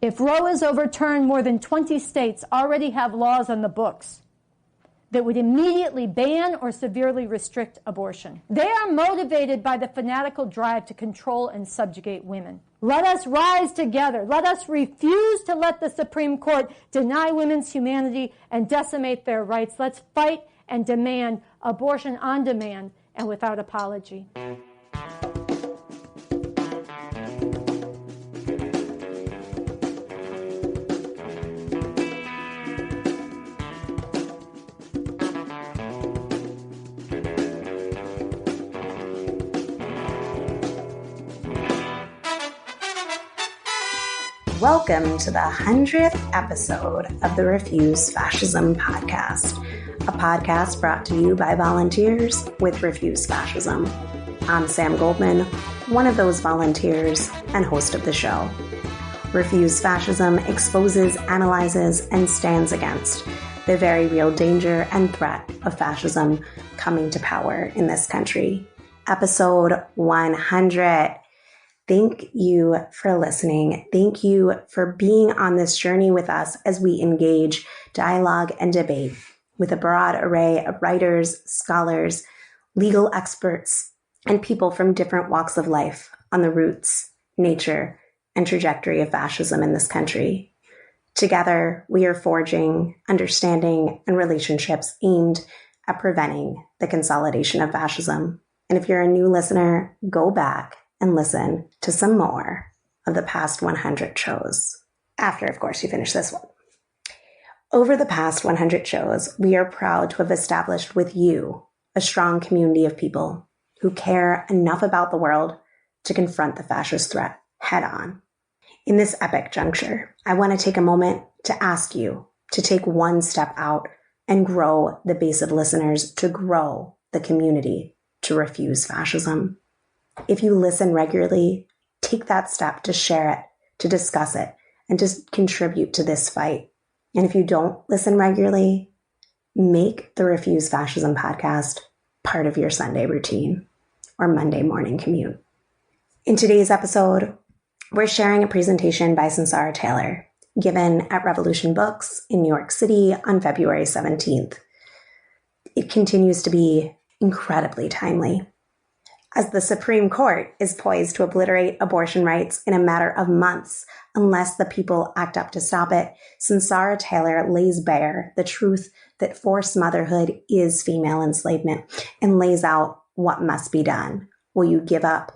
If Roe is overturned, more than 20 states already have laws on the books that would immediately ban or severely restrict abortion. They are motivated by the fanatical drive to control and subjugate women. Let us rise together. Let us refuse to let the Supreme Court deny women's humanity and decimate their rights. Let's fight and demand abortion on demand and without apology. Welcome to the 100th episode of the Refuse Fascism podcast, a podcast brought to you by volunteers with Refuse Fascism. I'm Sam Goldman, one of those volunteers and host of the show. Refuse Fascism exposes, analyzes, and stands against the very real danger and threat of fascism coming to power in this country. Episode 100. Thank you for listening. Thank you for being on this journey with us as we engage dialogue and debate with a broad array of writers, scholars, legal experts, and people from different walks of life on the roots, nature, and trajectory of fascism in this country. Together, we are forging understanding and relationships aimed at preventing the consolidation of fascism. And if you're a new listener, go back and listen to some more of the past 100 shows. After, of course, you finish this one. Over the past 100 shows, we are proud to have established with you a strong community of people who care enough about the world to confront the fascist threat head on. In this epic juncture, I want to take a moment to ask you to take one step out and grow the base of listeners, to grow the community to refuse fascism. If you listen regularly, take that step to share it, to discuss it, and to contribute to this fight. And if you don't listen regularly, make the Refuse Fascism podcast part of your Sunday routine or Monday morning commute. In today's episode, we're sharing a presentation by Sunsara Taylor, given at Revolution Books in New York City on February 17th. It continues to be incredibly timely. As the Supreme Court is poised to obliterate abortion rights in a matter of months, unless the people act up to stop it, Sunsara Taylor lays bare the truth that forced motherhood is female enslavement and lays out what must be done. Will you give up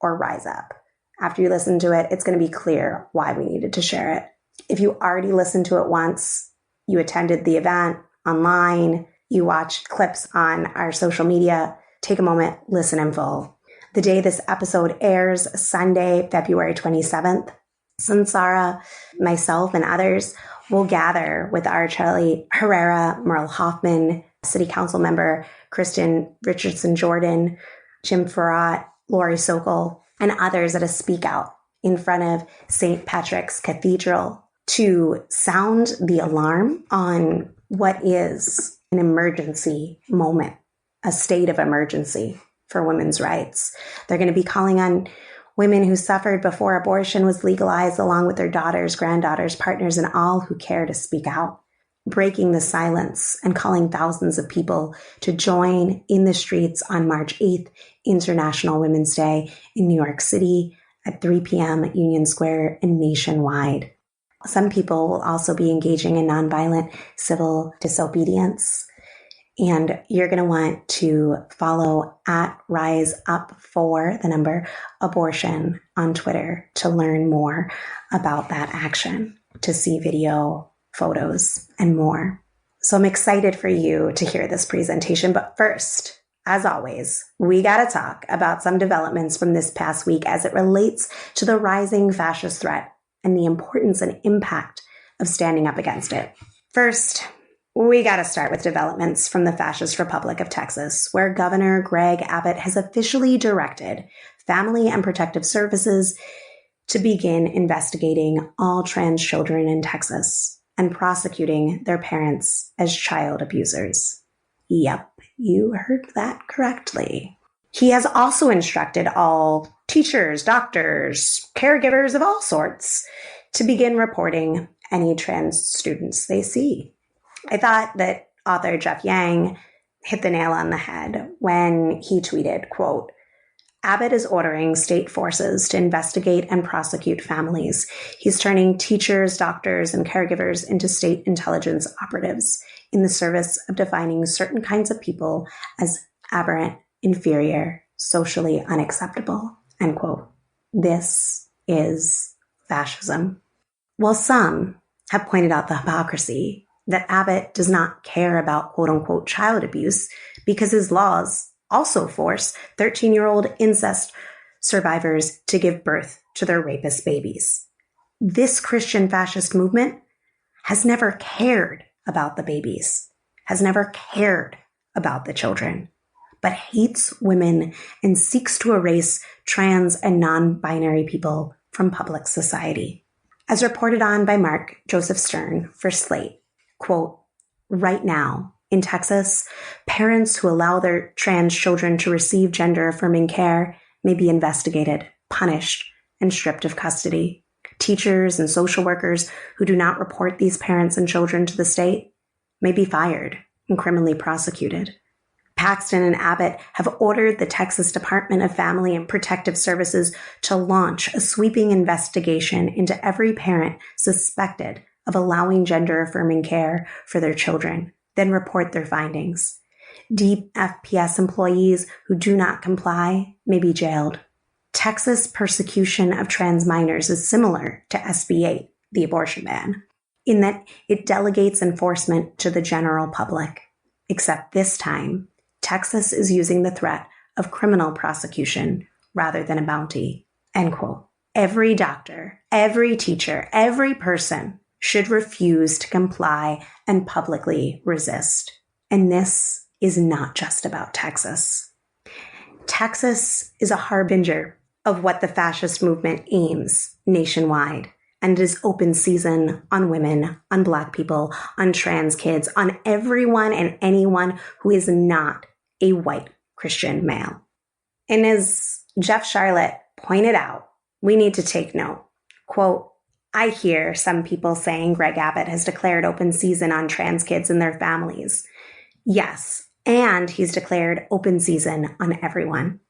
or rise up? After you listen to it, it's going to be clear why we needed to share it. If you already listened to it once, you attended the event online, you watched clips on our social media, take a moment, listen in full. The day this episode airs, Sunday, February 27th, Sunsara, myself, and others will gather with Araceli Herrera, Merle Hoffman, City Council member Kristen Richardson Jordan, Jim Farrat, Lori Sokol, and others at a speak out in front of St. Patrick's Cathedral to sound the alarm on what is an emergency moment, a state of emergency for women's rights. They're going to be calling on women who suffered before abortion was legalized, along with their daughters, granddaughters, partners, and all who care to speak out, breaking the silence and calling thousands of people to join in the streets on March 8th, International Women's Day in New York City at 3 p.m. at Union Square and nationwide. Some people will also be engaging in nonviolent civil disobedience. And you're going to want to follow at Rise Up for the number abortion on Twitter to learn more about that action, to see video, photos, and more. So I'm excited for you to hear this presentation. But first, as always, we got to talk about some developments from this past week as it relates to the rising fascist threat and the importance and impact of standing up against it. First, we got to start with developments from the Fascist Republic of Texas, where Governor Greg Abbott has officially directed Family and Protective Services to begin investigating all trans children in Texas and prosecuting their parents as child abusers. Yep, you heard that correctly. He has also instructed all teachers, doctors, caregivers of all sorts to begin reporting any trans students they see. I thought that author Jeff Yang hit the nail on the head when he tweeted, quote, Abbott is ordering state forces to investigate and prosecute families. He's turning teachers, doctors, and caregivers into state intelligence operatives in the service of defining certain kinds of people as aberrant, inferior, socially unacceptable, end quote. This is fascism. While some have pointed out the hypocrisy that Abbott does not care about quote-unquote child abuse because his laws also force 13-year-old incest survivors to give birth to their rapist babies. This Christian fascist movement has never cared about the babies, has never cared about the children, but hates women and seeks to erase trans and non-binary people from public society. As reported on by Mark Joseph Stern for Slate, quote, right now, in Texas, parents who allow their trans children to receive gender-affirming care may be investigated, punished, and stripped of custody. Teachers and social workers who do not report these parents and children to the state may be fired and criminally prosecuted. Paxton and Abbott have ordered the Texas Department of Family and Protective Services to launch a sweeping investigation into every parent suspected of allowing gender-affirming care for their children, then report their findings. Deep FPS employees who do not comply may be jailed. Texas persecution of trans minors is similar to SB 8, the abortion ban, in that it delegates enforcement to the general public. Except this time, Texas is using the threat of criminal prosecution rather than a bounty, end quote. Every doctor, every teacher, every person should refuse to comply and publicly resist. And this is not just about Texas. Texas is a harbinger of what the fascist movement aims nationwide, and it is open season on women, on Black people, on trans kids, on everyone and anyone who is not a white Christian male. And as Jeff Charlotte pointed out, we need to take note. Quote, I hear some people saying Greg Abbott has declared open season on trans kids and their families. Yes, and he's declared open season on everyone.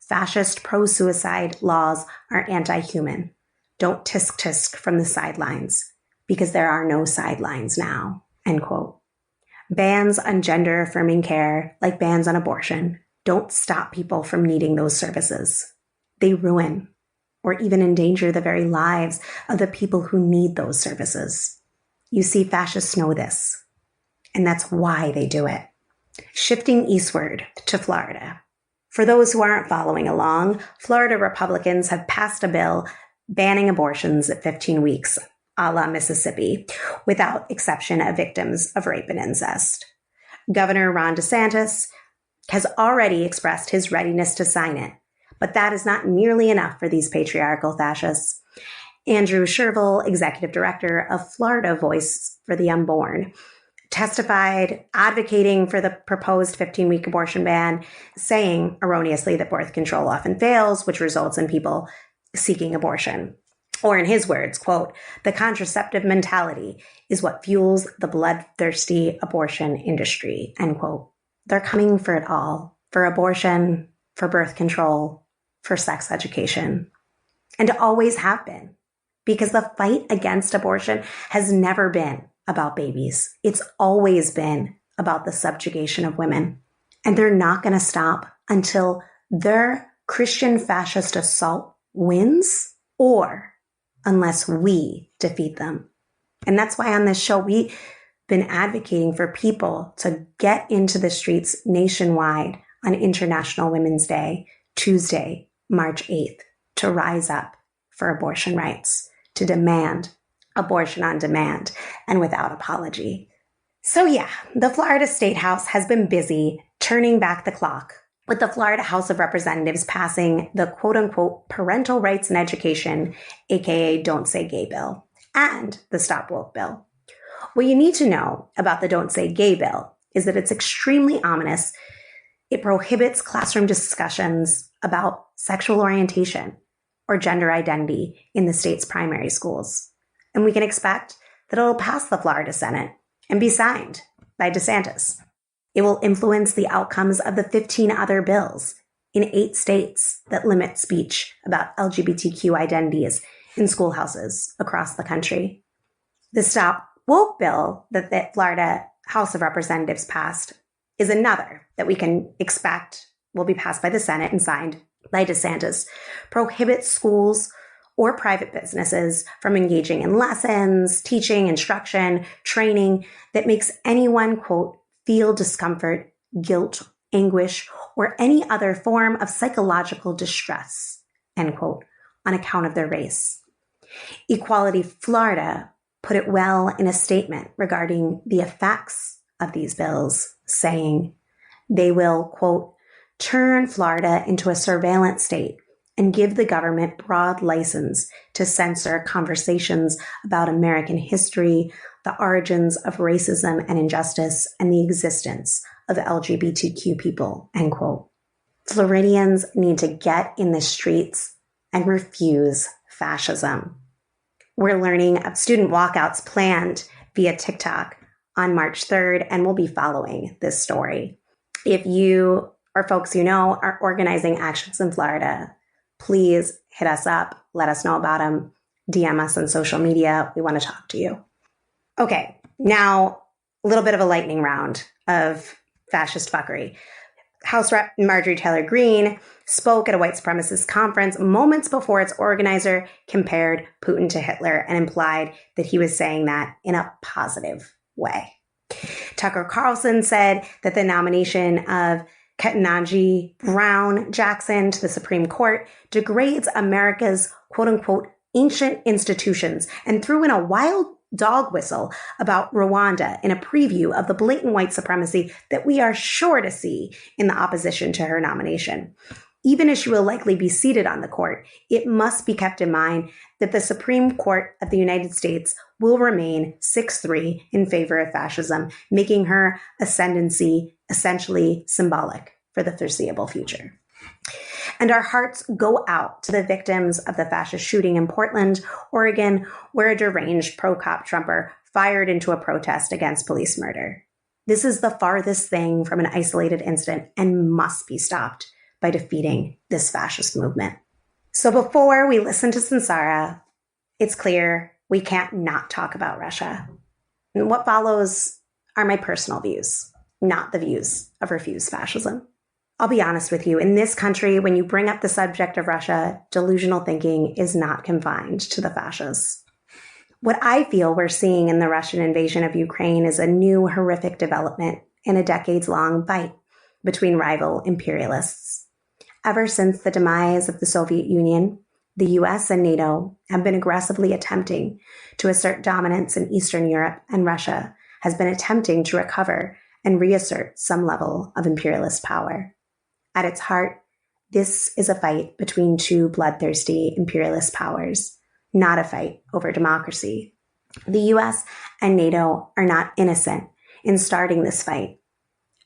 Fascist pro-suicide laws are anti-human. Don't tisk-tisk from the sidelines, because there are no sidelines now, end quote. Bans on gender-affirming care, like bans on abortion, don't stop people from needing those services. They ruin or even endanger the very lives of the people who need those services. You see, fascists know this, and that's why they do it. Shifting eastward to Florida. For those who aren't following along, Florida Republicans have passed a bill banning abortions at 15 weeks, a la Mississippi, without exception of victims of rape and incest. Governor Ron DeSantis has already expressed his readiness to sign it, but that is not nearly enough for these patriarchal fascists. Andrew Shervill, executive director of Florida Voice for the Unborn, testified advocating for the proposed 15-week abortion ban, saying erroneously that birth control often fails, which results in people seeking abortion. Or in his words, quote, the contraceptive mentality is what fuels the bloodthirsty abortion industry, end quote. They're coming for it all, for abortion, for birth control, for sex education, and always have been, because the fight against abortion has never been about babies. It's always been about the subjugation of women. And they're not going to stop until their Christian fascist assault wins, or unless we defeat them. And that's why on this show, we've been advocating for people to get into the streets nationwide on International Women's Day, Tuesday, March 8th, to rise up for abortion rights, to demand abortion on demand and without apology. So yeah, the Florida State House has been busy turning back the clock, with the Florida House of Representatives passing the quote-unquote Parental Rights in Education, aka Don't Say Gay bill, and the Stop Woke bill. What you need to know about the Don't Say Gay bill is that it's extremely ominous. It prohibits classroom discussions about sexual orientation or gender identity in the state's primary schools. and we can expect that it'll pass the Florida Senate and be signed by DeSantis. It will influence the outcomes of the 15 other bills in 8 states that limit speech about LGBTQ identities in schoolhouses across the country. The Stop Woke bill that the Florida House of Representatives passed is another that we can expect will be passed by the Senate and signed by DeSantis. Prohibits schools or private businesses from engaging in lessons, teaching, instruction, training that makes anyone, quote, feel discomfort, guilt, anguish, or any other form of psychological distress, end quote, on account of their race. Equality Florida put it well in a statement regarding the effects of these bills, saying they will, quote, turn Florida into a surveillance state and give the government broad license to censor conversations about American history, the origins of racism and injustice, and the existence of LGBTQ people, end quote. Floridians need to get in the streets and refuse fascism. We're learning of student walkouts planned via TikTok on March 3rd, and we'll be following this story. If you or folks you know are organizing actions in Florida, please hit us up. Let us know about them. DM us on social media. We want to talk to you. Okay, now a little bit of a lightning round of fascist fuckery. House Rep Marjorie Taylor Greene spoke at a white supremacist conference moments before its organizer compared Putin to Hitler and implied that he was saying that in a positive way. Tucker Carlson said that the nomination of Ketanji Brown Jackson to the Supreme Court degrades America's quote-unquote ancient institutions and threw in a wild dog whistle about Rwanda in a preview of the blatant white supremacy that we are sure to see in the opposition to her nomination. Even as she will likely be seated on the court, it must be kept in mind that the Supreme Court of the United States will remain 6-3 in favor of fascism, making her ascendancy essentially symbolic for the foreseeable future. And our hearts go out to the victims of the fascist shooting in Portland, Oregon, where a deranged pro-cop Trumper fired into a protest against police murder. This is the farthest thing from an isolated incident and must be stopped by defeating this fascist movement. So before we listen to Sunsara, it's clear we can't not talk about Russia. And what follows are my personal views, not the views of Refuse Fascism. I'll be honest with you, in this country, when you bring up the subject of Russia, delusional thinking is not confined to the fascists. What I feel we're seeing in the Russian invasion of Ukraine is a new horrific development in a decades-long fight between rival imperialists. Ever since the demise of the Soviet Union, the US and NATO have been aggressively attempting to assert dominance in Eastern Europe, and Russia has been attempting to recover and reassert some level of imperialist power. At its heart, this is a fight between two bloodthirsty imperialist powers, not a fight over democracy. The US and NATO are not innocent in starting this fight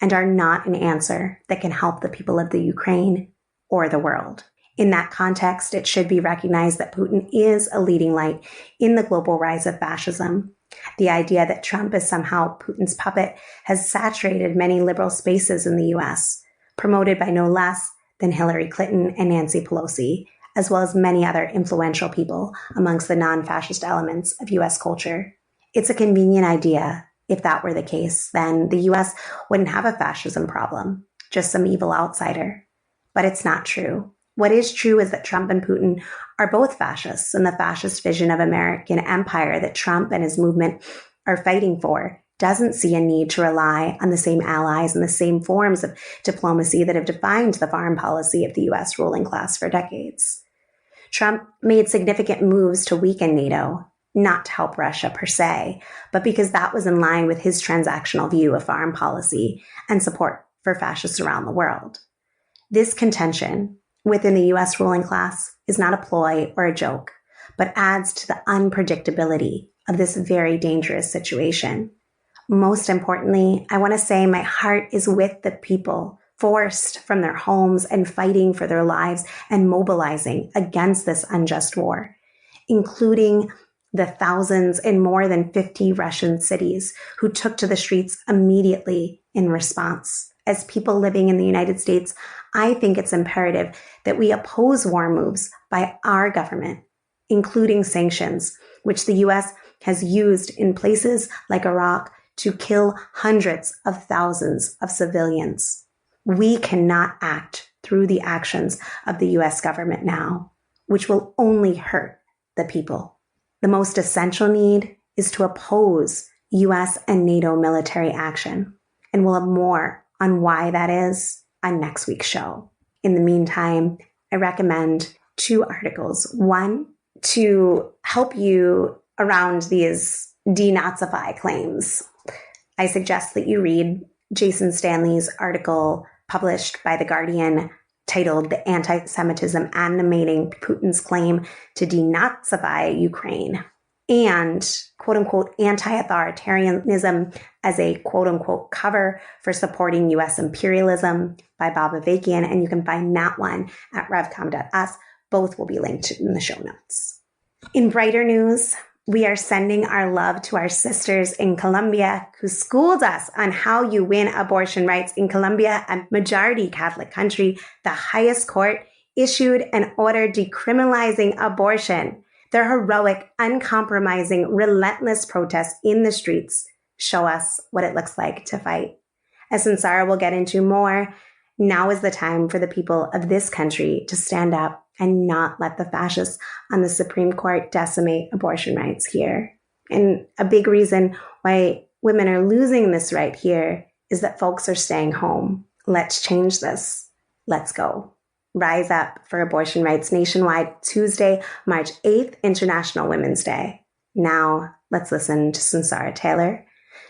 and are not an answer that can help the people of the Ukraine or the world. In that context, it should be recognized that Putin is a leading light in the global rise of fascism. The idea that Trump is somehow Putin's puppet has saturated many liberal spaces in the US, promoted by no less than Hillary Clinton and Nancy Pelosi, as well as many other influential people amongst the non-fascist elements of US culture. It's a convenient idea. If that were the case, then the US wouldn't have a fascism problem, just some evil outsider. But it's not true. What is true is that Trump and Putin are both fascists, and the fascist vision of American empire that Trump and his movement are fighting for doesn't see a need to rely on the same allies and the same forms of diplomacy that have defined the foreign policy of the U.S. ruling class for decades. Trump made significant moves to weaken NATO, not to help Russia per se, but because that was in line with his transactional view of foreign policy and support for fascists around the world. This contention within the U.S. ruling class is not a ploy or a joke, but adds to the unpredictability of this very dangerous situation. Most importantly, I want to say my heart is with the people forced from their homes and fighting for their lives and mobilizing against this unjust war, including the thousands in more than 50 Russian cities who took to the streets immediately in response. As people living in the United States, I think it's imperative that we oppose war moves by our government, including sanctions, which the U.S. has used in places like Iraq to kill hundreds of thousands of civilians. We cannot act through the actions of the U.S. government now, which will only hurt the people. The most essential need is to oppose U.S. and NATO military action, and we'll have more on why that is on next week's show. In the meantime, I recommend 2 articles. One, to help you around these denazify claims. I suggest that you read Jason Stanley's article published by The Guardian titled "The Anti-Semitism Animating Putin's Claim to Denazify Ukraine," and quote-unquote anti-authoritarianism as a quote-unquote cover for supporting U.S. imperialism by Bob Avakian, and you can find that one at revcom.us. Both will be linked in the show notes. In brighter news, we are sending our love to our sisters in Colombia who schooled us on how you win abortion rights. In Colombia, a majority Catholic country, the highest court issued an order decriminalizing abortion. Their heroic, uncompromising, relentless protests in the streets show us what it looks like to fight. As Sunsara will get into more, now is the time for the people of this country to stand up and not let the fascists on the Supreme Court decimate abortion rights here. And a big reason why women are losing this right here is that folks are staying home. Let's change this. Let's go. Rise up for abortion rights nationwide, Tuesday, March 8th, International Women's Day. Now, let's listen to Sunsara Taylor.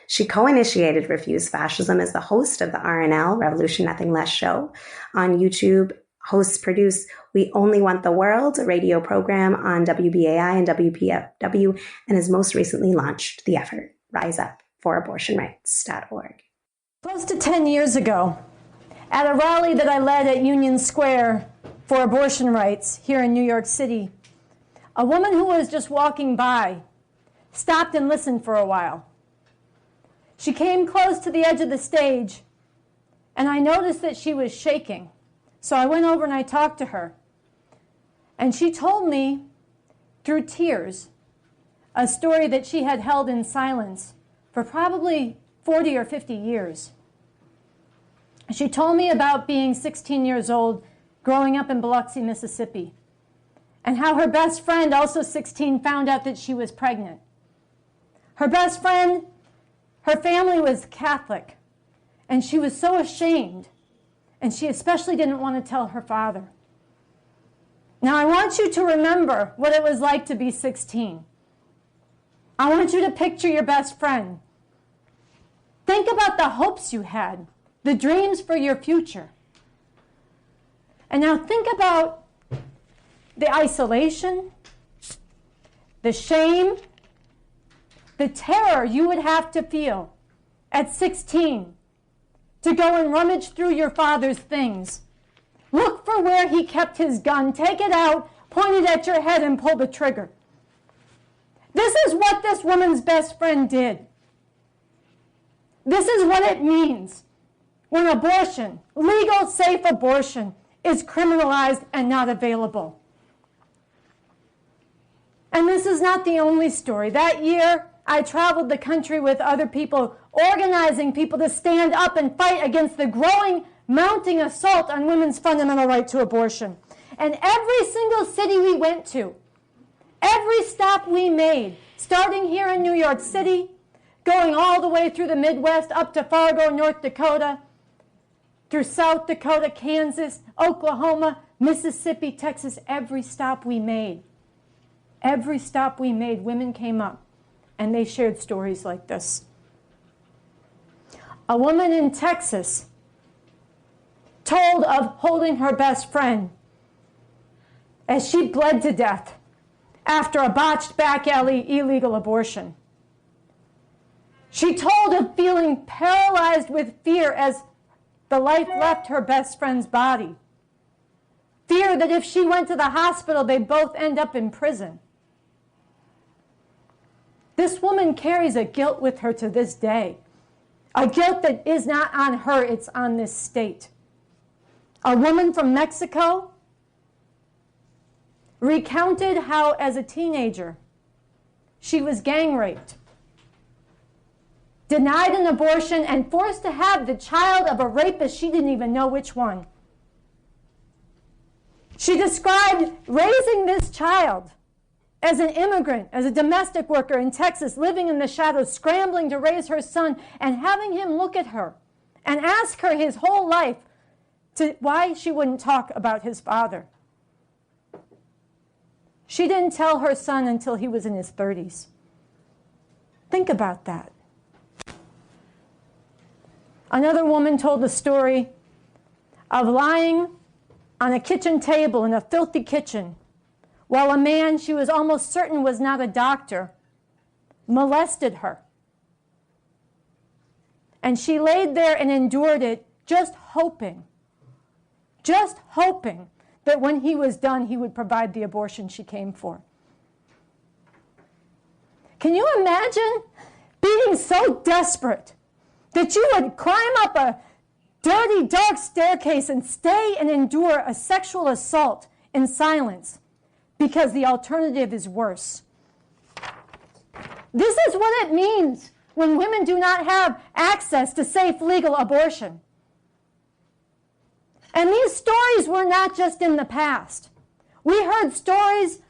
She co-initiated Refuse Fascism as the host of the RNL, Revolution Nothing Less show on YouTube. Hosts produce We Only Want the World, a radio program on WBAI and WPFW, and has most recently launched the effort, riseupforabortionrights.org. Close to 10 years ago, at a rally that I led at Union Square for abortion rights here in New York City, a woman who was just walking by stopped and listened for a while. She came close to the edge of the stage, and I noticed that she was shaking. So I went over and I talked to her. And she told me, through tears, a story that she had held in silence for probably 40 or 50 years. She told me about being 16 years old, growing up in Biloxi, Mississippi, and how her best friend, also 16, found out that she was pregnant. Her best friend, her family was Catholic, and she was so ashamed. And she especially didn't want to tell her father. Now, I want you to remember what it was like to be 16. I want you to picture your best friend. Think about the hopes you had, the dreams for your future. And now think about the isolation, the shame, the terror you would have to feel at 16. To go and rummage through your father's things. Look for where he kept his gun, take it out, point it at your head, and pull the trigger. This is what this woman's best friend did. This is what it means when abortion, legal, safe abortion, is criminalized and not available. And this is not the only story. That year, I traveled the country with other people, organizing people to stand up and fight against the growing, mounting assault on women's fundamental right to abortion. And every single city we went to, every stop we made, starting here in New York City, going all the way through the Midwest, up to Fargo, North Dakota, through South Dakota, Kansas, Oklahoma, Mississippi, Texas, every stop we made, women came up. And they shared stories like this. A woman in Texas told of holding her best friend as she bled to death after a botched back alley illegal abortion. She told of feeling paralyzed with fear as the life left her best friend's body. Fear that if she went to the hospital, they'd both end up in prison. This woman carries a guilt with her to this day. A guilt that is not on her, it's on this state. A woman from Mexico recounted how, as a teenager, she was gang raped, denied an abortion, and forced to have the child of a rapist she didn't even know which one. She described raising this child as an immigrant, as a domestic worker in Texas, living in the shadows, scrambling to raise her son, and having him look at her and ask her his whole life why she wouldn't talk about his father. She didn't tell her son until he was in his 30s. Think about that. Another woman told the story of lying on a kitchen table in a filthy kitchen while a man she was almost certain was not a doctor molested her. And she laid there and endured it, just hoping that when he was done, he would provide the abortion she came for. Can you imagine being so desperate that you would climb up a dirty, dark staircase and stay and endure a sexual assault in silence because the alternative is worse? This is what it means when women do not have access to safe legal abortion. And these stories were not just in the past. We heard stories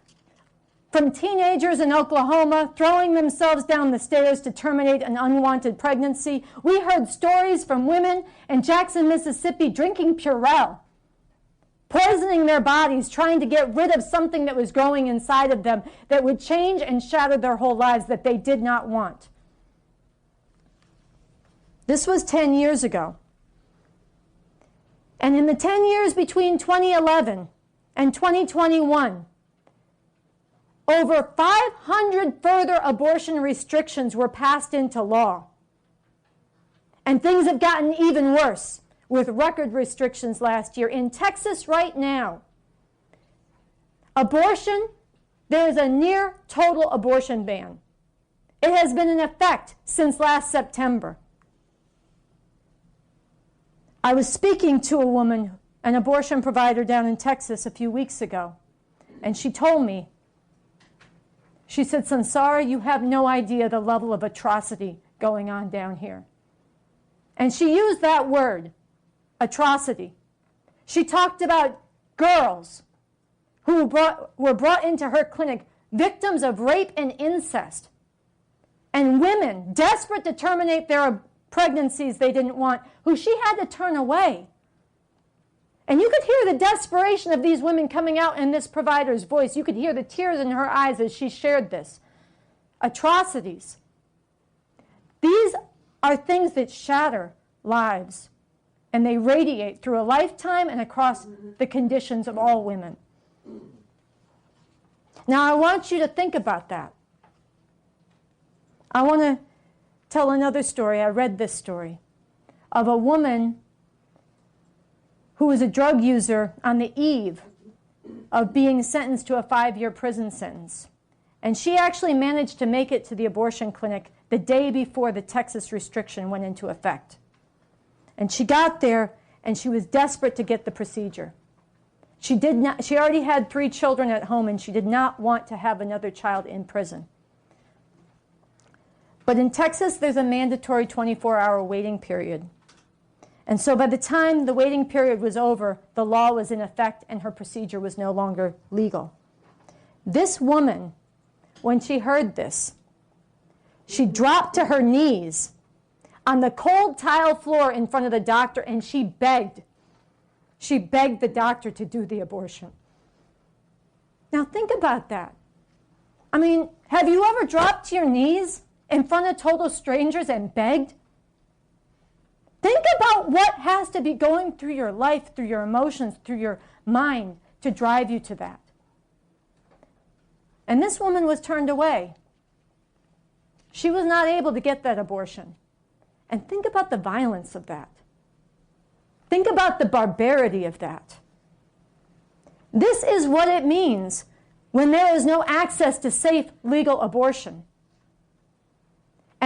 from teenagers in Oklahoma throwing themselves down the stairs to terminate an unwanted pregnancy. We heard stories from women in Jackson, Mississippi drinking Purell, poisoning their bodies, trying to get rid of something that was growing inside of them that would change and shatter their whole lives that they did not want. This was 10 years ago. And in the 10 years between 2011 and 2021, over 500 further abortion restrictions were passed into law. And things have gotten even worse with record restrictions last year. In Texas right now, abortion, there is a near total abortion ban. It has been in effect since last September. I was speaking to a woman, an abortion provider down in Texas a few weeks ago, and she told me, she said, "Sunsara, you have no idea the level of atrocity going on down here." And she used that word, atrocity. She talked about girls who were brought into her clinic, victims of rape and incest, and women desperate to terminate their pregnancies they didn't want, who she had to turn away. And you could hear the desperation of these women coming out in this provider's voice. You could hear the tears in her eyes as she shared this. Atrocities. These are things that shatter lives, and they radiate through a lifetime and across the conditions of all women. Now, I want you to think about that. I want to tell another story. I read this story of a woman who was a drug user on the eve of being sentenced to a 5-year prison sentence. And she actually managed to make it to the abortion clinic the day before the Texas restriction went into effect. And she got there, and she was desperate to get the procedure. She already had 3 children at home, and she did not want to have another child in prison. But in Texas, there's a mandatory 24-hour waiting period. And so by the time the waiting period was over, the law was in effect and her procedure was no longer legal. This woman, when she heard this, she dropped to her knees on the cold tile floor in front of the doctor and she begged. She begged the doctor to do the abortion. Now think about that. I mean, have you ever dropped to your knees in front of total strangers and begged? Think about what has to be going through your life, through your emotions, through your mind to drive you to that. And this woman was turned away. She was not able to get that abortion. And think about the violence of that. Think about the barbarity of that. This is what it means when there is no access to safe legal abortion.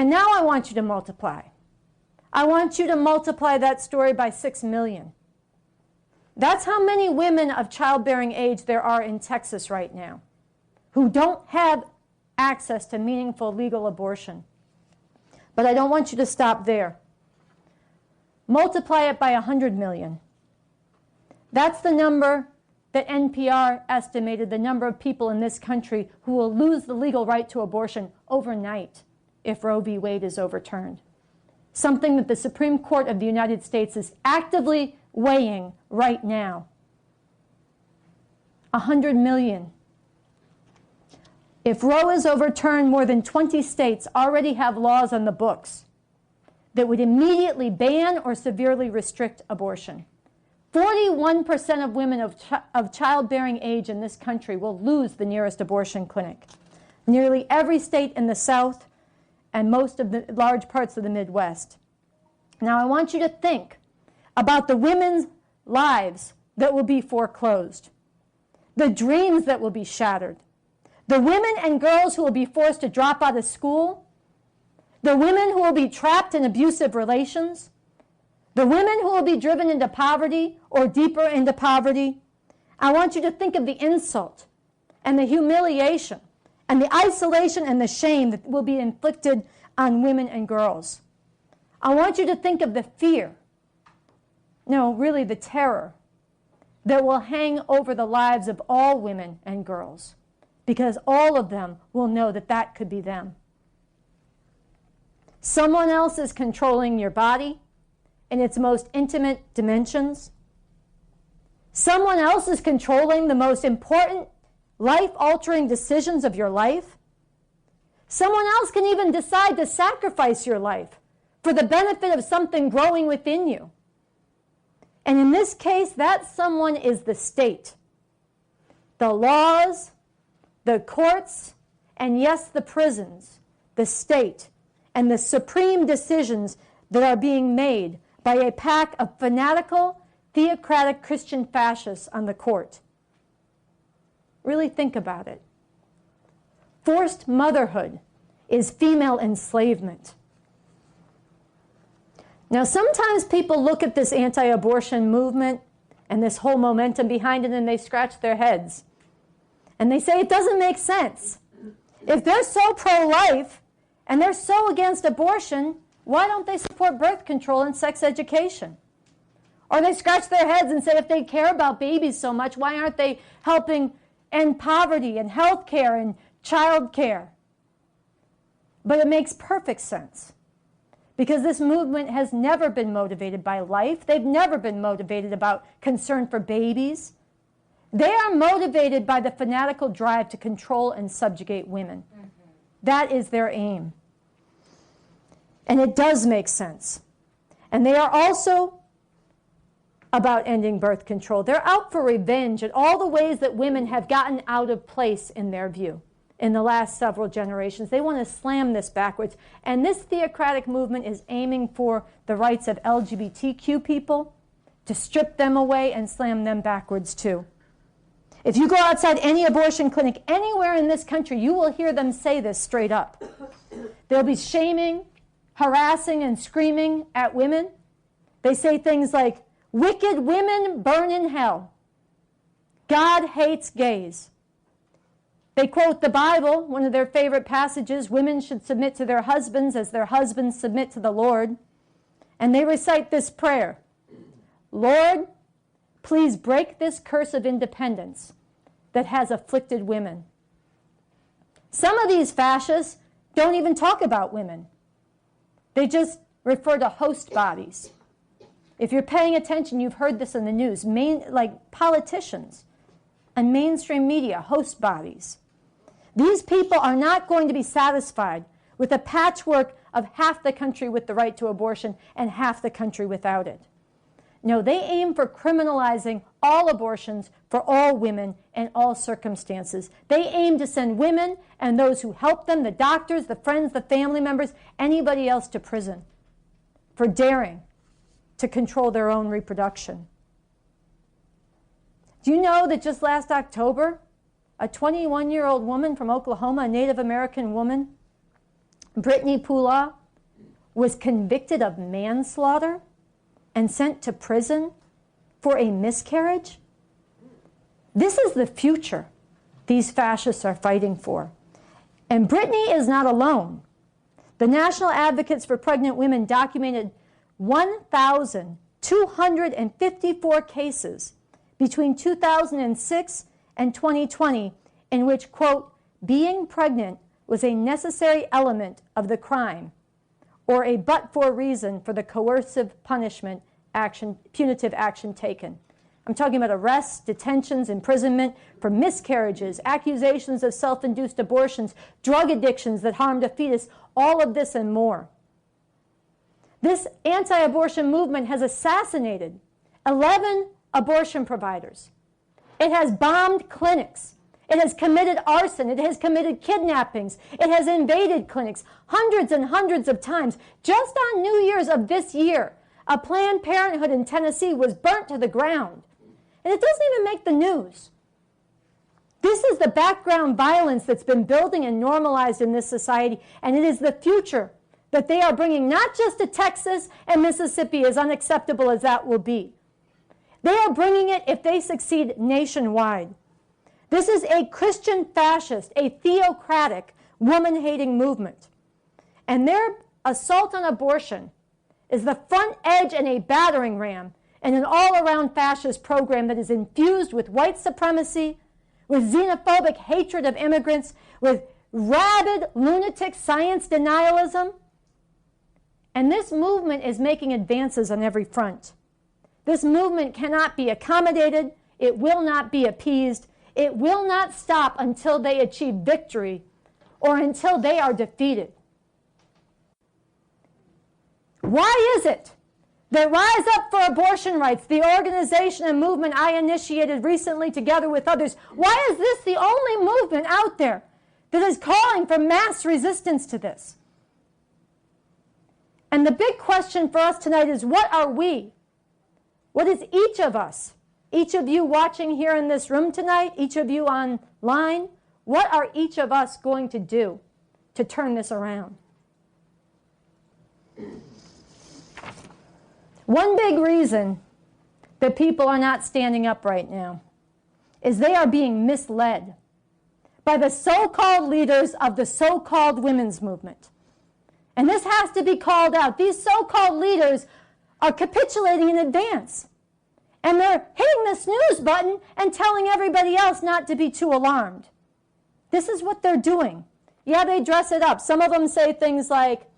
And now I want you to multiply. I want you to multiply that story by 6 million. That's how many women of childbearing age there are in Texas right now who don't have access to meaningful legal abortion. But I don't want you to stop there. Multiply it by 100 million. That's the number that NPR estimated the number of people in this country who will lose the legal right to abortion overnight if Roe v. Wade is overturned. Something that the Supreme Court of the United States is actively weighing right now. 100 million. If Roe is overturned, more than 20 states already have laws on the books that would immediately ban or severely restrict abortion. 41% of women of childbearing age in this country will lose the nearest abortion clinic. Nearly every state in the South and most of the large parts of the Midwest. Now I want you to think about the women's lives that will be foreclosed, the dreams that will be shattered, the women and girls who will be forced to drop out of school, the women who will be trapped in abusive relations, the women who will be driven into poverty or deeper into poverty. I want you to think of the insult and the humiliation and the isolation and the shame that will be inflicted on women and girls. I want you to think of the fear, no, really the terror, that will hang over the lives of all women and girls, because all of them will know that that could be them. Someone else is controlling your body in its most intimate dimensions. Someone else is controlling the most important, life-altering decisions of your life. Someone else can even decide to sacrifice your life for the benefit of something growing within you. And in this case, that someone is the state. The laws, the courts, and yes, the prisons, the state, and the supreme decisions that are being made by a pack of fanatical, theocratic Christian fascists on the court. Really think about it. Forced motherhood is female enslavement. Now, sometimes people look at this anti-abortion movement and this whole momentum behind it and they scratch their heads. And they say it doesn't make sense. If they're so pro-life and they're so against abortion, why don't they support birth control and sex education? Or they scratch their heads and say if they care about babies so much, why aren't they helping end poverty and health care and child care? But it makes perfect sense. Because this movement has never been motivated by life. They've never been motivated about concern for babies. They are motivated by the fanatical drive to control and subjugate women. Mm-hmm. That is their aim. And it does make sense. And they are also about ending birth control. They're out for revenge at all the ways that women have gotten out of place in their view in the last several generations. They want to slam this backwards. And this theocratic movement is aiming for the rights of LGBTQ people, to strip them away and slam them backwards too. If you go outside any abortion clinic anywhere in this country, you will hear them say this straight up. They'll be shaming, harassing, and screaming at women. They say things like, "Wicked women burn in hell. God hates gays." They quote the Bible, one of their favorite passages, women should submit to their husbands as their husbands submit to the Lord. And they recite this prayer, "Lord, please break this curse of independence that has afflicted women." Some of these fascists don't even talk about women. They just refer to host bodies. If you're paying attention, you've heard this in the news, like politicians and mainstream media, host bodies. These people are not going to be satisfied with a patchwork of half the country with the right to abortion and half the country without it. No, they aim for criminalizing all abortions for all women in all circumstances. They aim to send women and those who help them, the doctors, the friends, the family members, anybody else to prison for daring to control their own reproduction. Do you know that just last October, a 21-year-old woman from Oklahoma, a Native American woman, Brittany Pula was convicted of manslaughter and sent to prison for a miscarriage? This is the future these fascists are fighting for. And Brittany is not alone. The National Advocates for Pregnant Women documented 1,254 cases between 2006 and 2020 in which, quote, being pregnant was a necessary element of the crime or a but-for reason for the coercive punishment action, punitive action taken. I'm talking about arrests, detentions, imprisonment for miscarriages, accusations of self-induced abortions, drug addictions that harmed a fetus, all of this and more. This anti-abortion movement has assassinated 11 abortion providers. It has bombed clinics. It has committed arson. It has committed kidnappings. It has invaded clinics hundreds and hundreds of times. Just on New Year's of this year, a Planned Parenthood in Tennessee was burnt to the ground. And it doesn't even make the news. This is the background violence that's been building and normalized in this society, and it is the future that they are bringing not just to Texas and Mississippi, as unacceptable as that will be. They are bringing it, if they succeed, nationwide. This is a Christian fascist, a theocratic, woman-hating movement. And their assault on abortion is the front edge and a battering ram in an all-around fascist program that is infused with white supremacy, with xenophobic hatred of immigrants, with rabid, lunatic science denialism. And this movement is making advances on every front. This movement cannot be accommodated. It will not be appeased. It will not stop until they achieve victory or until they are defeated. Why is it that Rise Up for Abortion Rights, the organization and movement I initiated recently together with others, why is this the only movement out there that is calling for mass resistance to this? And the big question for us tonight is, what are we? What is each of us? Each of you watching here in this room tonight, each of you online, what are each of us going to do to turn this around? One big reason that people are not standing up right now is they are being misled by the so-called leaders of the so-called women's movement. And this has to be called out. These so-called leaders are capitulating in advance. And they're hitting the snooze button and telling everybody else not to be too alarmed. This is what they're doing. Yeah, they dress it up. Some of them say things like,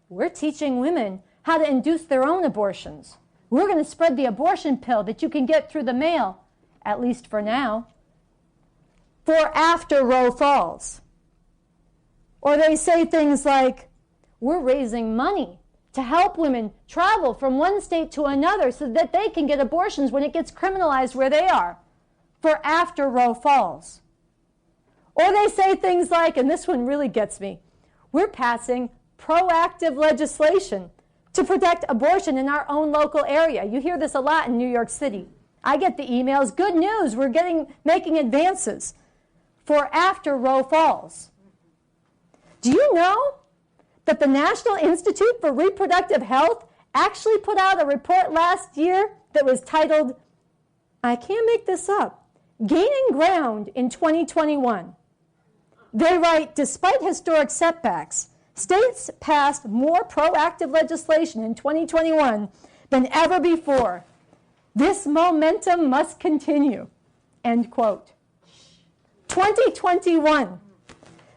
we're teaching women how to induce their own abortions. We're going to spread the abortion pill that you can get through the mail, at least for now, for after Roe falls. Or they say things like, we're raising money to help women travel from one state to another so that they can get abortions when it gets criminalized where they are, for after Roe falls. Or they say things like, and this one really gets me, we're passing proactive legislation to protect abortion in our own local area. You hear this a lot in New York City. I get the emails, good news, we're making advances for after Roe falls. Do you know that the National Institute for Reproductive Health actually put out a report last year that was titled, I can't make this up, Gaining Ground in 2021. They write, despite historic setbacks, states passed more proactive legislation in 2021 than ever before. This momentum must continue, end quote. 2021.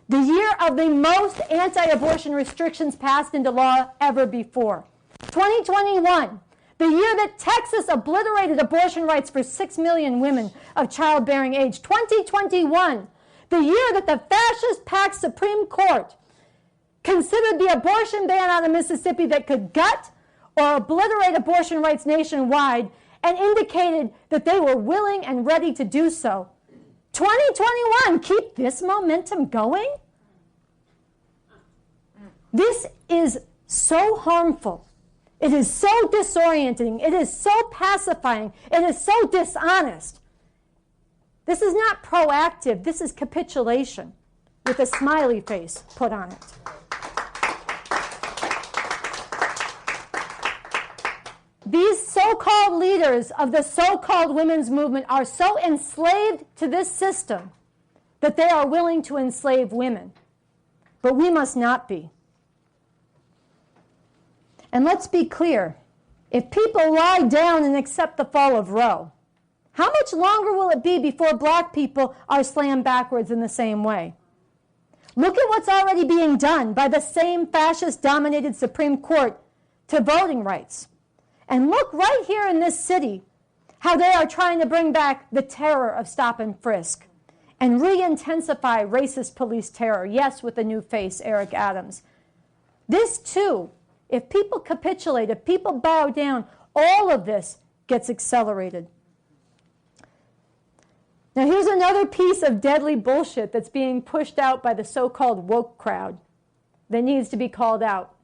The year of the most anti-abortion restrictions passed into law ever before. 2021, the year that Texas obliterated abortion rights for 6 million women of childbearing age. 2021, the year that the fascist-packed Supreme Court considered the abortion ban out of Mississippi that could gut or obliterate abortion rights nationwide and indicated that they were willing and ready to do so. 2021, keep this momentum going? This is so harmful. It is so disorienting. It is so pacifying. It is so dishonest. This is not proactive. This is capitulation with a smiley face put on it. these so-called leaders of the so-called women's movement are so enslaved to this system that they are willing to enslave women. But we must not be. And let's be clear. If people lie down and accept the fall of Roe, how much longer will it be before black people are slammed backwards in the same way? Look at what's already being done by the same fascist-dominated Supreme Court to voting rights. And look right here in this city how they are trying to bring back the terror of stop and frisk and re-intensify racist police terror, yes, with a new face, Eric Adams. This, too, if people capitulate, if people bow down, all of this gets accelerated. Now, here's another piece of deadly bullshit that's being pushed out by the so-called woke crowd that needs to be called out.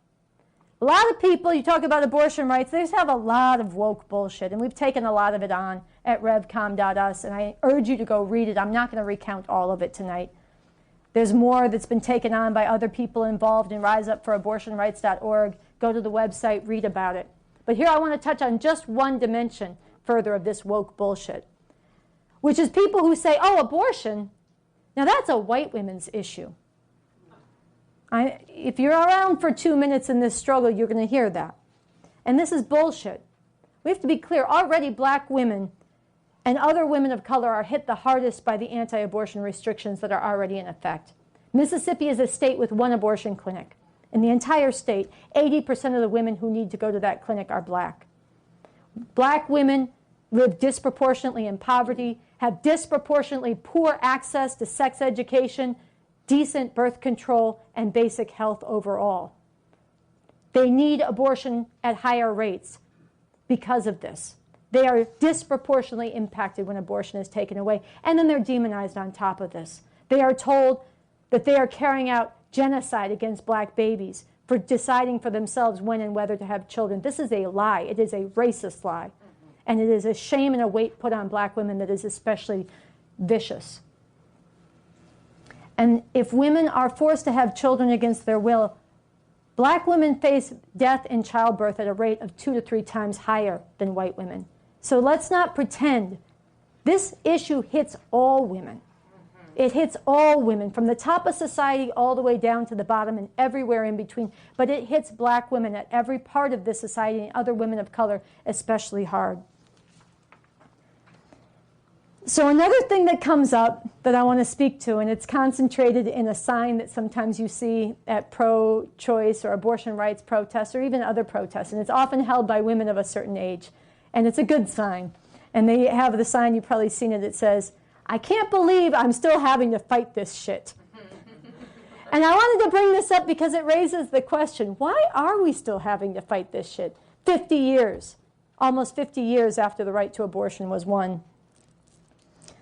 A lot of people, you talk about abortion rights, they just have a lot of woke bullshit, and we've taken a lot of it on at revcom.us, and I urge you to go read it. I'm not going to recount all of it tonight. There's more that's been taken on by other people involved in riseuppforabortionrights.org. Go to the website, read about it. But here I want to touch on just one dimension further of this woke bullshit, which is people who say, oh, abortion, now that's a white women's issue. If you're around for 2 minutes in this struggle, you're going to hear that. And this is bullshit. We have to be clear. Already black women and other women of color are hit the hardest by the anti-abortion restrictions that are already in effect. Mississippi is a state with one abortion clinic. In the entire state, 80% of the women who need to go to that clinic are black. Black women live disproportionately in poverty, have disproportionately poor access to sex education, decent birth control, and basic health overall. They need abortion at higher rates because of this. They are disproportionately impacted when abortion is taken away, and then they're demonized on top of this. They are told that they are carrying out genocide against black babies for deciding for themselves when and whether to have children. This is a lie. It is a racist lie. And it is a shame and a weight put on black women that is especially vicious. And if women are forced to have children against their will, black women face death in childbirth at a rate of 2 to 3 times higher than white women. So let's not pretend. This issue hits all women. It hits all women, from the top of society all the way down to the bottom and everywhere in between. But it hits black women at every part of this society and other women of color especially hard. So another thing that comes up that I want to speak to, and it's concentrated in a sign that sometimes you see at pro-choice or abortion rights protests or even other protests, and it's often held by women of a certain age, and it's a good sign. And they have the sign, you've probably seen it, it says, "I can't believe I'm still having to fight this shit." And I wanted to bring this up because it raises the question, why are we still having to fight this shit? 50 years, almost 50 years after the right to abortion was won.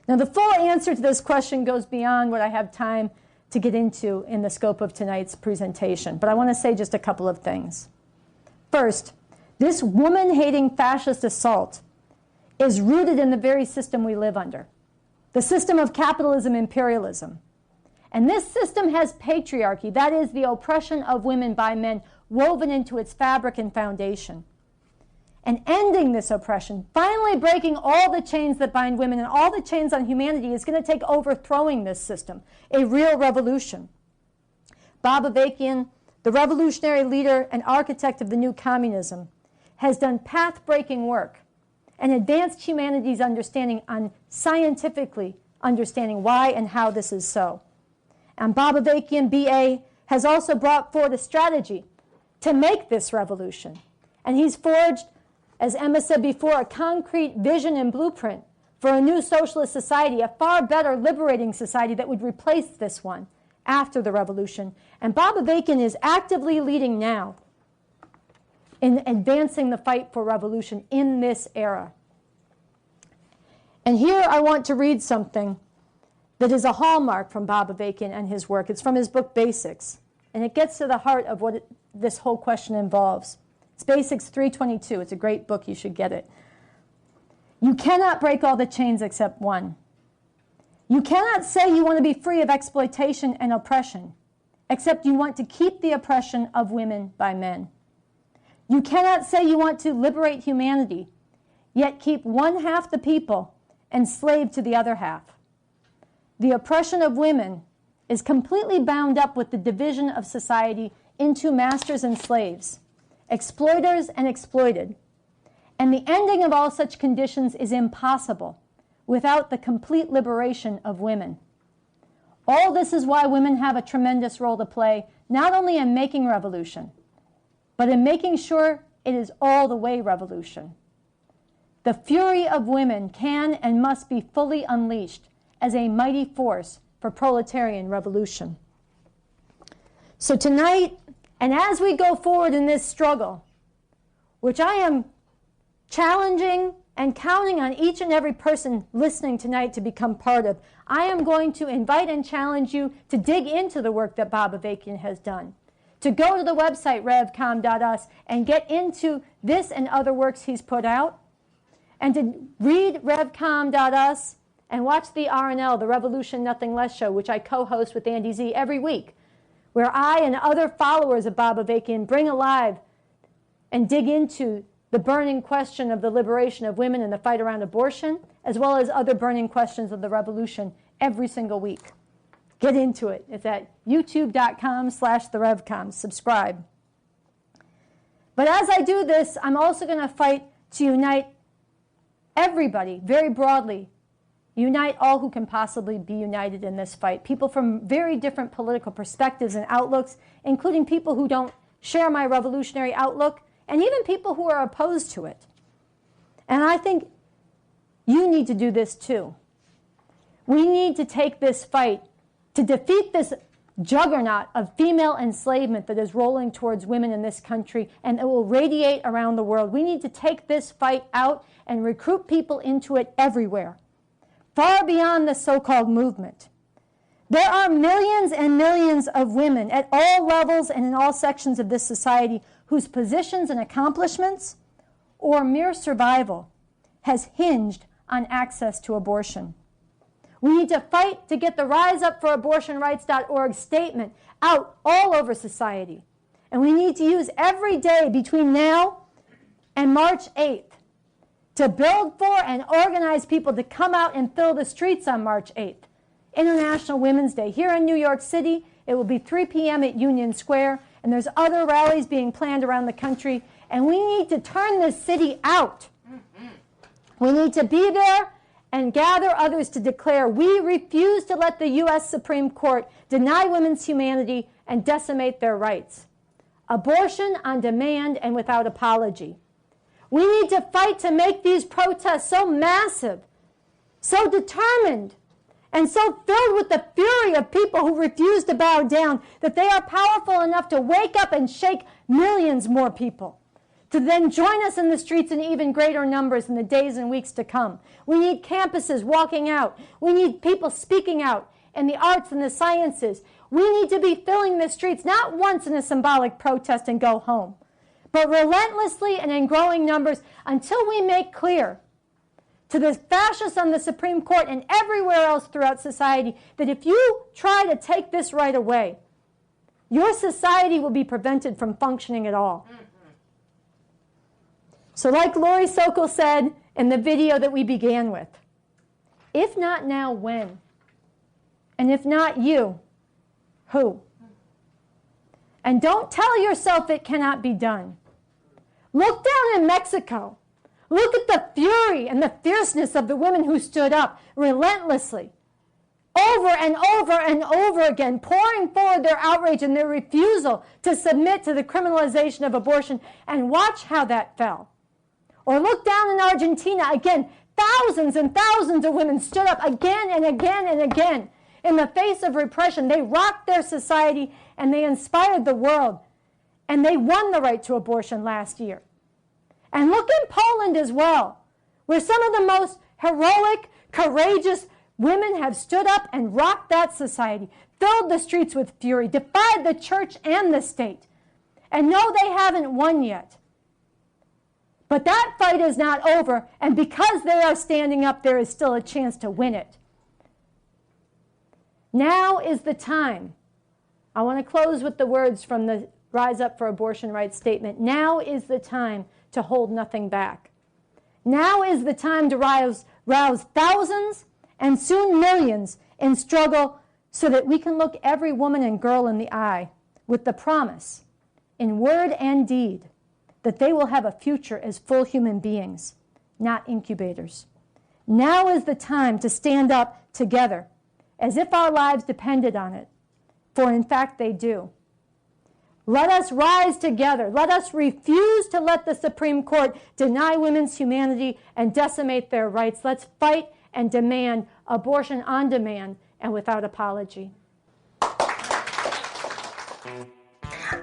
Now, the full answer to this question goes beyond what I have time to get into in the scope of tonight's presentation, but I want to say just a couple of things. First, this woman-hating fascist assault is rooted in the very system we live under, the system of capitalism imperialism. And this system has patriarchy, that is, the oppression of women by men, woven into its fabric and foundation. And ending this oppression, finally breaking all the chains that bind women and all the chains on humanity, is going to take overthrowing this system, a real revolution. Bob Avakian, the revolutionary leader and architect of the new communism, has done path-breaking work and advanced humanity's understanding on scientifically understanding why and how this is so. And Bob Avakian, B.A., has also brought forward a strategy to make this revolution. And he's forged, as Emma said before, a concrete vision and blueprint for a new socialist society, a far better liberating society that would replace this one after the revolution. And Bob Avakian is actively leading now in advancing the fight for revolution in this era. And here I want to read something that is a hallmark from Bob Avakian and his work. It's from his book Basics, and it gets to the heart of what this whole question involves. It's Basics 322. It's a great book. You should get it. You cannot break all the chains except one. You cannot say you want to be free of exploitation and oppression, except you want to keep the oppression of women by men. You cannot say you want to liberate humanity, yet keep one half the people enslaved to the other half. The oppression of women is completely bound up with the division of society into masters and slaves, exploiters and exploited. And the ending of all such conditions is impossible without the complete liberation of women. All this is why women have a tremendous role to play, not only in making revolution, but in making sure it is all the way revolution. The fury of women can and must be fully unleashed as a mighty force for proletarian revolution. So tonight, and as we go forward in this struggle, which I am challenging and counting on each and every person listening tonight to become part of, I am going to invite and challenge you to dig into the work that Bob Avakian has done, to go to the website revcom.us and get into this and other works he's put out, and to read revcom.us and watch the RNL, the Revolution Nothing Less show, which I co-host with Andy Z every week, where I and other followers of Bob Avakian bring alive and dig into the burning question of the liberation of women and the fight around abortion, as well as other burning questions of the revolution every single week. Get into it. It's at youtube.com/therevcom. Subscribe. But as I do this, I'm also going to fight to unite everybody very broadly. Unite all who can possibly be united in this fight. People from very different political perspectives and outlooks, including people who don't share my revolutionary outlook, and even people who are opposed to it. And I think you need to do this too. We need to take this fight to defeat this juggernaut of female enslavement that is rolling towards women in this country and it will radiate around the world. We need to take this fight out and recruit people into it everywhere, far beyond the so-called movement. There are millions and millions of women at all levels and in all sections of this society whose positions and accomplishments or mere survival has hinged on access to abortion. We need to fight to get the RiseUpForAbortionRights.org statement out all over society. And we need to use every day between now and March 8th to build for and organize people to come out and fill the streets on March 8th, International Women's Day. Here in New York City, it will be 3 p.m. at Union Square, and there's other rallies being planned around the country, and we need to turn this city out. We need to be there and gather others to declare we refuse to let the U.S. Supreme Court deny women's humanity and decimate their rights. Abortion on demand and without apology. We need to fight to make these protests so massive, so determined, and so filled with the fury of people who refuse to bow down that they are powerful enough to wake up and shake millions more people, to then join us in the streets in even greater numbers in the days and weeks to come. We need campuses walking out. We need people speaking out in the arts and the sciences. We need to be filling the streets, not once in a symbolic protest and go home, but relentlessly and in growing numbers until we make clear to the fascists on the Supreme Court and everywhere else throughout society that if you try to take this right away, your society will be prevented from functioning at all. So like Lori Sokol said in the video that we began with, if not now, when? And if not you, who? And don't tell yourself it cannot be done. Look down in Mexico. Look at the fury and the fierceness of the women who stood up relentlessly, over and over and over again, pouring forward their outrage and their refusal to submit to the criminalization of abortion, and watch how that fell. Or look down in Argentina, again, thousands and thousands of women stood up again and again and again in the face of repression. They rocked their society and they inspired the world, and they won the right to abortion last year. And look in Poland as well, where some of the most heroic, courageous women have stood up and rocked that society, filled the streets with fury, defied the church and the state. And no, they haven't won yet. But that fight is not over, and because they are standing up, there is still a chance to win it. Now is the time. I want to close with the words from the Rise Up for Abortion Rights statement, now is the time to hold nothing back. Now is the time to rouse thousands and soon millions in struggle so that we can look every woman and girl in the eye with the promise, in word and deed, that they will have a future as full human beings, not incubators. Now is the time to stand up together, as if our lives depended on it, for in fact they do. Let us rise together. Let us refuse to let the Supreme Court deny women's humanity and decimate their rights. Let's fight and demand abortion on demand and without apology.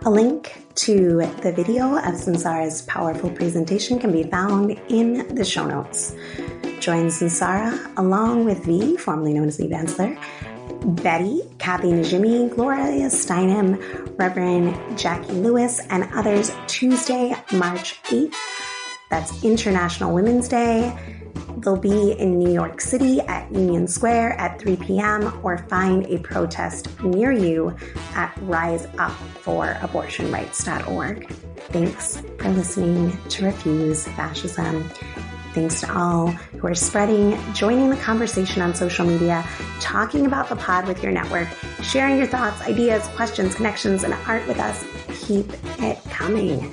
A link to the video of Sunsara's powerful presentation can be found in the show notes. Join Sunsara along with V, formerly known as Lee Vansler, Betty, Kathy Najimy, Gloria Steinem, Reverend Jackie Lewis, and others Tuesday, March 8th. That's International Women's Day. They'll be in New York City at Union Square at 3 p.m. or find a protest near you at riseupforabortionrights.org. Thanks for listening to Refuse Fascism. Thanks to all who are joining the conversation on social media, talking about the pod with your network, sharing your thoughts, ideas, questions, connections, and art with us. Keep it coming.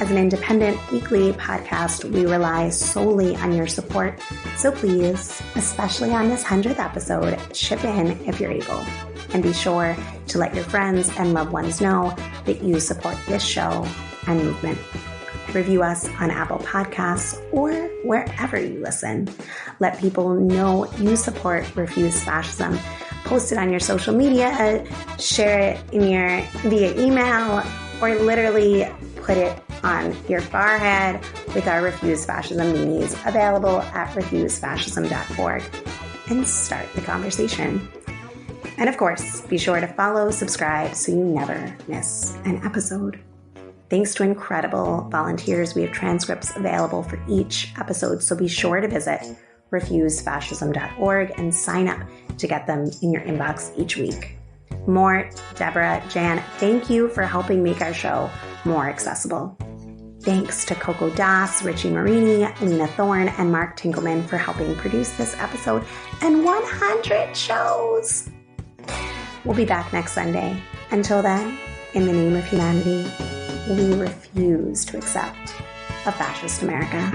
As an independent weekly podcast, we rely solely on your support. So please, especially on this 100th episode, chip in if you're able. And be sure to let your friends and loved ones know that you support this show and movement. Review us on Apple Podcasts or wherever you listen. Let people know you support Refuse Fascism. Post it on your social media, share it via email, or literally put it on your forehead with our Refuse Fascism memes available at refusefascism.org and start the conversation. And of course, be sure to follow, subscribe so you never miss an episode. Thanks to incredible volunteers, we have transcripts available for each episode, so be sure to visit refusefascism.org and sign up to get them in your inbox each week. Mort, Deborah, Jan, thank you for helping make our show more accessible. Thanks to Coco Das, Richie Marini, Lena Thorne, and Mark Tinkelman for helping produce this episode and 100 shows. We'll be back next Sunday. Until then, in the name of humanity, we refuse to accept a fascist America.